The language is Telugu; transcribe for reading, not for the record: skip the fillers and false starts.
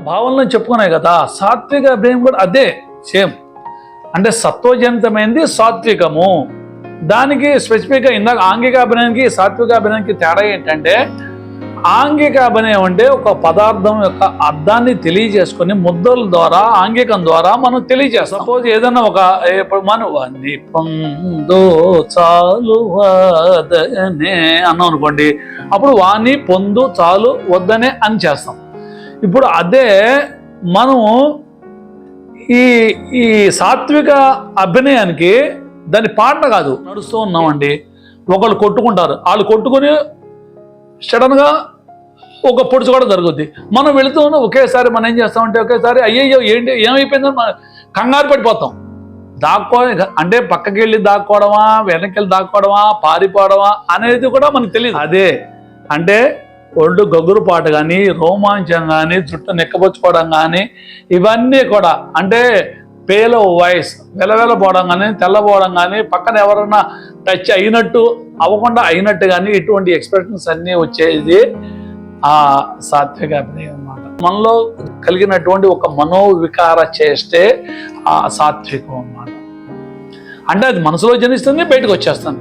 భావనలో చెప్పుకున్నాయి కదా, సాత్విక అభినయం కూడా అదే సేమ్. అంటే సత్వజనితమైనది సాత్వికము. దానికి స్పెసిఫిక్గా ఇందాక ఆంగిక అభినయానికి సాత్విక అభినయానికి తేడా ఏంటంటే, ఆంగిక అభినయం అంటే ఒక పదార్థం యొక్క అర్థాన్ని తెలియజేసుకొని ముద్దల ద్వారా ఆంగికం ద్వారా మనం తెలియజేస్తాం. సపోజ్ ఏదన్నా ఒక మనం వాన్ని పొందో చాలు వదనే అన్నాం అనుకోండి, అప్పుడు వాణ్ణి పొందు చాలు వద్దనే అని చేస్తాం. ఇప్పుడు అదే మనం ఈ ఈ సాత్విక అభినయానికి దాని పాట కాదు, నడుస్తూ ఉన్నామండి, ఒకళ్ళు కొట్టుకుంటారు, వాళ్ళు కొట్టుకుని సడన్గా ఒక పొడుచు కూడా జరుగుద్ది. మనం వెళుతూ ఉన్నాం, ఒకేసారి మనం ఏం చేస్తామంటే ఒకేసారి అయ్యయ్యో ఏంటి ఏమైపోయిందని మనం కంగారు పడిపోతాం. అంటే పక్కకి వెళ్ళి దాక్కోవడమా, వెనక్కి వెళ్ళి దాక్కోవడమా, పారిపోవడమా అనేది కూడా మనకు తెలియదు. అదే అంటే ఒళ్ళు గగురుపాటు కానీ, రోమాంచం కానీ, చుట్టూ నెక్కబుచ్చుకోవడం కానీ, ఇవన్నీ కూడా అంటే పేల వాయిస్ వెలవెలపోవడం కానీ, తెల్లబోవడం కానీ, పక్కన ఎవరన్నా టచ్ అయినట్టు అవ్వకుండా అయినట్టు కానీ, ఇటువంటి ఎక్స్ప్రెషన్స్ అన్నీ వచ్చేది ఆ సాత్విక అభినయం అన్నమాట. మనలో కలిగినటువంటి ఒక మనోవికార చేస్తే ఆ సాత్వికం అన్నమాట. అంటే అది మనసులో జనిస్తుంది, బయటకు వచ్చేస్తుంది.